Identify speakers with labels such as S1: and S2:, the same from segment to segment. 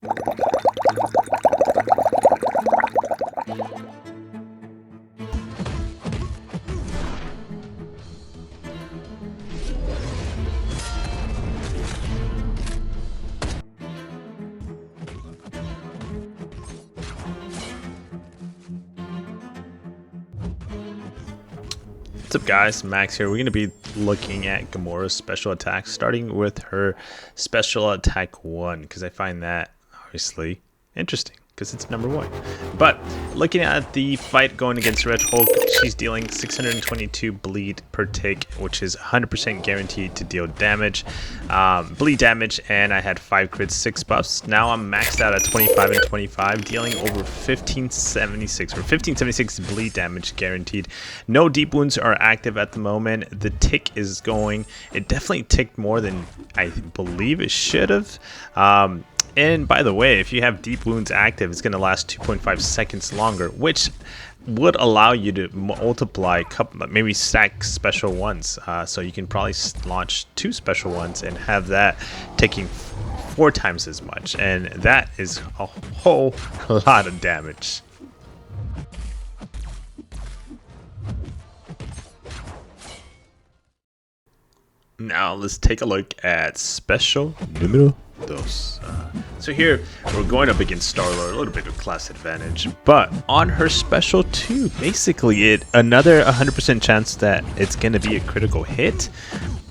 S1: What's up guys, Max here. We're going to be looking at Gamora's special attack, starting with her special attack 1, because I find that obviously interesting, because it's number 1. But looking at the fight going against Red Hulk, she's dealing 622 bleed per tick, which is 100% guaranteed to deal damage, bleed damage, and I had 5 crits, 6 buffs. Now I'm maxed out at 25 and 25, dealing over 1576 or 1576 bleed damage guaranteed. No deep wounds are active at the moment. The tick is going. It definitely ticked more than I believe it should have. And by the way, if you have deep wounds active, it's going to last 2.5 seconds longer, which would allow you to multiply, maybe stack special ones. So you can probably launch 2 special ones and have that taking 4 times as much. And that is a whole lot of damage. Now let's take a look at special numero dos. So here we're going up against Star-Lord, a little bit of class advantage, but on her special 2, basically another 100% chance that it's going to be a critical hit,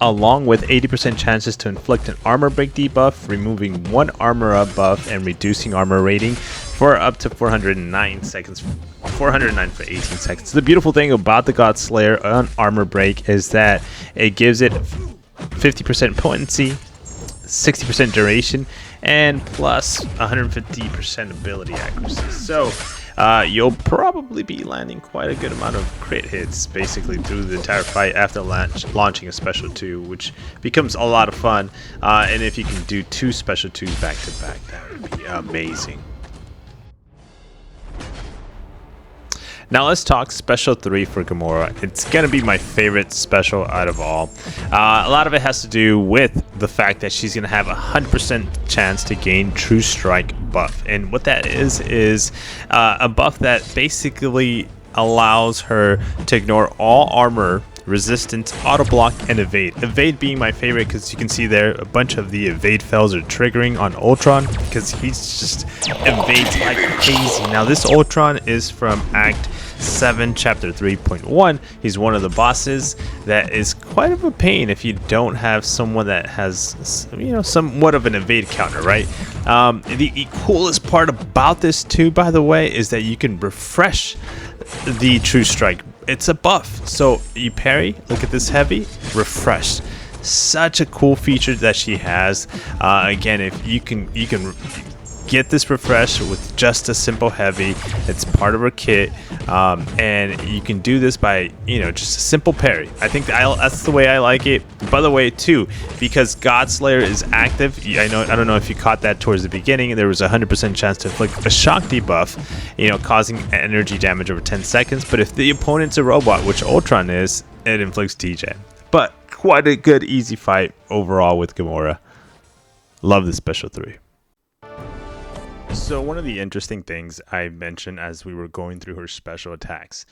S1: along with 80% chances to inflict an armor break debuff, removing 1 armor up buff, and reducing armor rating for up to 409 seconds. 409 for 18 seconds. The beautiful thing about the God Slayer on armor break is that it gives it 50% potency, 60% duration, and plus 150% ability accuracy. So you'll probably be landing quite a good amount of crit hits basically through the entire fight after launching a special 2, which becomes a lot of fun. And if you can do 2 special 2s back to back, that would be amazing. Now let's talk special 3 for Gamora. It's going to be my favorite special out of all. A lot of it has to do with the fact that she's going to have a 100% chance to gain True Strike buff. And what that is a buff that basically allows her to ignore all armor, resistance, auto block, and evade. Evade being my favorite because you can see there a bunch of the evade fells are triggering on Ultron because he's just evades like crazy. Now this Ultron is from Act 7 Chapter 3.1. He's one of the bosses that is quite of a pain if you don't have someone that has, you know, somewhat of an evade counter, right? The coolest part about this too, by the way, is that you can refresh the True Strike. It's a buff, so you parry, look at this heavy, refresh. Such a cool feature that she has. Again, if you can get this refresh with just a simple heavy. It's part of her kit, and you can do this by, you know, just a simple parry. I think that's the way I like it. By the way, too, because God Slayer is active, I don't know if you caught that towards the beginning. There was a 100% chance to inflict a shock debuff, you know, causing energy damage over 10 seconds. But if the opponent's a robot, which Ultron is, it inflicts DJ. But quite a good, easy fight overall with Gamora. Love the special 3. So one of the interesting things I mentioned as we were going through her special attacks,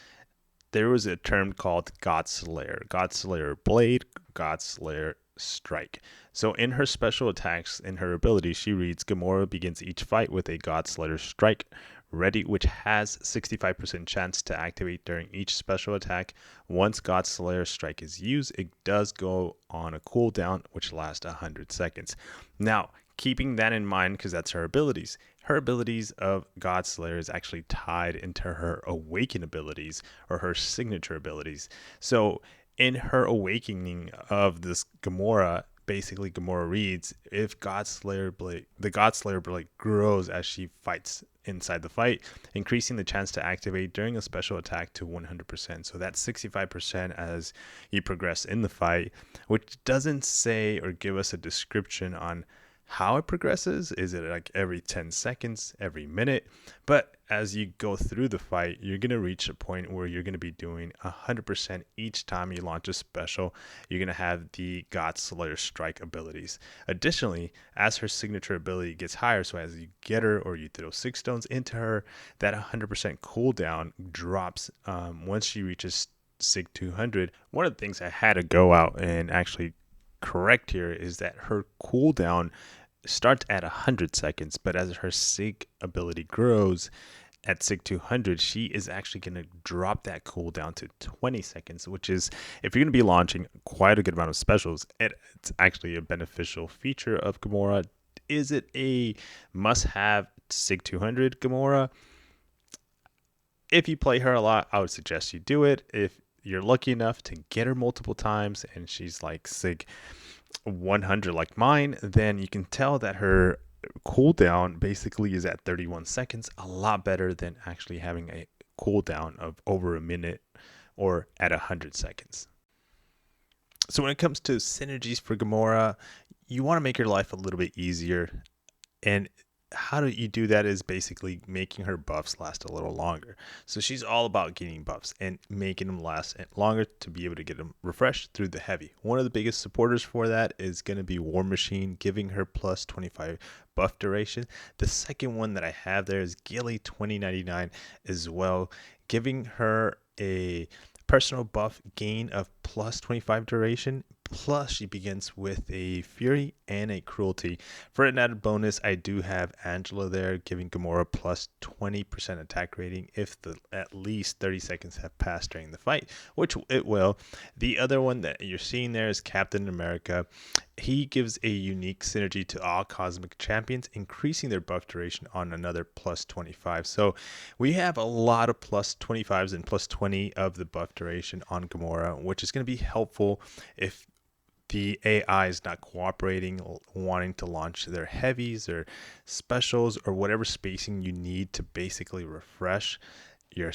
S1: there was a term called God Slayer. God Slayer Blade, God Slayer Strike. So in her special attacks, in her ability, she reads, Gamora begins each fight with a God Slayer Strike ready, which has 65% chance to activate during each special attack. Once God Slayer Strike is used, it does go on a cooldown, which lasts 100 seconds. Now, keeping that in mind, because that's her abilities. Her abilities of God Slayer is actually tied into her awaken abilities, or her signature abilities. So in her awakening of this Gamora, basically Gamora reads, if the God Slayer Blade grows as she fights inside the fight, increasing the chance to activate during a special attack to 100%. So that's 65% as you progress in the fight, which doesn't say or give us a description on how it progresses. Is it like every 10 seconds, every minute? But as you go through the fight, you're going to reach a point where you're going to be doing 100% each time you launch a special. You're going to have the God Slayer strike abilities. Additionally, as her signature ability gets higher, so as you get her or you throw 6 stones into her, that 100% cooldown drops once she reaches Sig 200. One of the things I had to go out and actually correct here is that her cooldown starts at 100 seconds, but as her Sig ability grows at Sig 200, she is actually going to drop that cooldown to 20 seconds, which is, if you're going to be launching quite a good amount of specials, it's actually a beneficial feature of Gamora. Is it a must-have Sig 200 Gamora? If you play her a lot, I would suggest you do it. If you're lucky enough to get her multiple times and she's like Sig 100 like mine, then you can tell that her cooldown basically is at 31 seconds, a lot better than actually having a cooldown of over a minute or at 100 seconds. So when it comes to synergies for Gamora, you want to make your life a little bit easier, and how do you do that is basically making her buffs last a little longer. So she's all about getting buffs and making them last longer to be able to get them refreshed through the heavy. One of the biggest supporters for that is going to be War Machine, giving her plus 25 buff duration. The second one that I have there is Gilly 2099 as well, giving her a personal buff gain of plus 25 duration. Plus, she begins with a Fury and a Cruelty. For an added bonus, I do have Angela there, giving Gamora plus 20% attack rating if at least 30 seconds have passed during the fight, which it will. The other one that you're seeing there is Captain America. He gives a unique synergy to all cosmic champions, increasing their buff duration on another plus 25. So we have a lot of plus 25s and plus 20 of the buff duration on Gamora, which is going to be helpful if the AI is not cooperating, wanting to launch their heavies or specials or whatever spacing you need to basically refresh your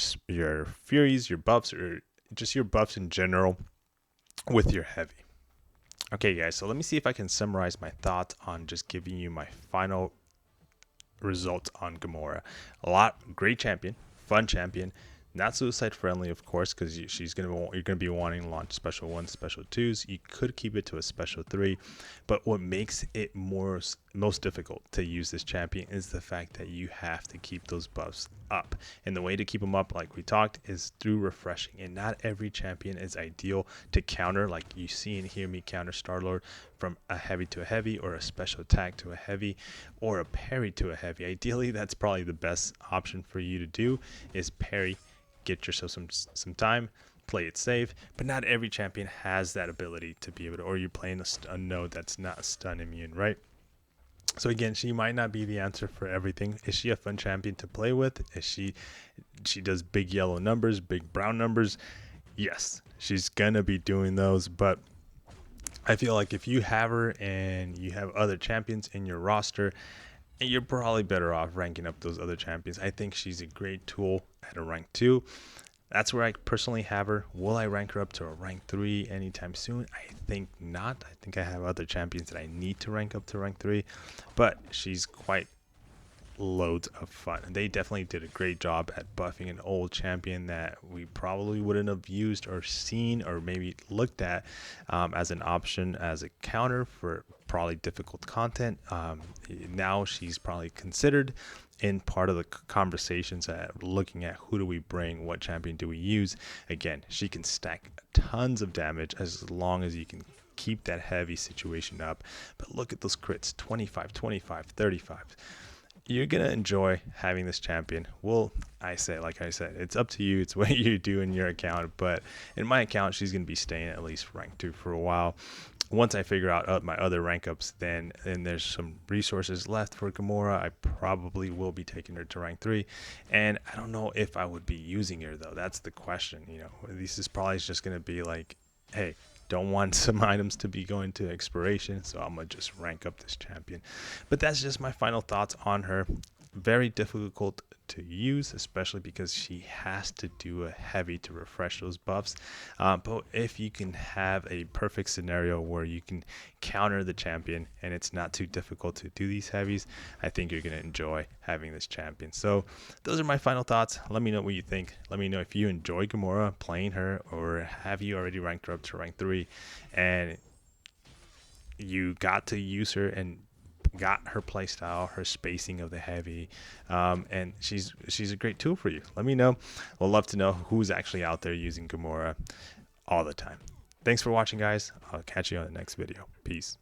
S1: furies, your buffs, or just your buffs in general with your heavy. Okay, guys, so let me see if I can summarize my thoughts on just giving you my final results on Gamora. Great champion, fun champion. Not suicide friendly, of course, because you're gonna be wanting to launch special 1s, special 2s. You could keep it to a special 3, but what makes it most difficult to use this champion is the fact that you have to keep those buffs up. And the way to keep them up, like we talked, is through refreshing. And not every champion is ideal to counter, like you see and hear me counter Star-Lord from a heavy to a heavy, or a special attack to a heavy, or a parry to a heavy. Ideally, that's probably the best option for you to do, is parry. Get yourself some time, play it safe, but not every champion has that ability to be able to, or you're playing a node that's not stun immune, right? So again, she might not be the answer for everything. Is she a fun champion to play with? Is she does big yellow numbers, big brown numbers? Yes, she's gonna be doing those, but I feel like if you have her and you have other champions in your roster, you're probably better off ranking up those other champions. I think she's a great tool at a rank 2. That's where I personally have her. Will I rank her up to a rank 3 anytime soon? I think not. I think I have other champions that I need to rank up to rank 3, but she's quite loads of fun. They definitely did a great job at buffing an old champion that we probably wouldn't have used or seen or maybe looked at as an option, as a counter for probably difficult content. Now she's probably considered in part of the conversations at looking at who do we bring, what champion do we use. Again, she can stack tons of damage as long as you can keep that heavy situation up. But look at those crits, 25, 25, 35. You're going to enjoy having this champion. Well, like I said, it's up to you. It's what you do in your account. But in my account, she's going to be staying at least rank 2 for a while. Once I figure out my other rank ups, then there's some resources left for Gamora. I probably will be taking her to rank 3. And I don't know if I would be using her, though. That's the question. This is probably just going to be like, hey, don't want some items to be going to expiration, so I'm gonna just rank up this champion. But that's just my final thoughts on her. Very difficult to use, especially because she has to do a heavy to refresh those buffs. But if you can have a perfect scenario where you can counter the champion and it's not too difficult to do these heavies, I think you're going to enjoy having this champion. So those are my final thoughts. Let me know what you think. Let me know if you enjoy Gamora, playing her, or have you already ranked her up to rank 3 and you got to use her and got her playstyle, her spacing of the heavy, and she's a great tool for you. Let me know. We'll love to know who's actually out there using Gamora all the time. Thanks for watching, guys. I'll catch you on the next video. Peace.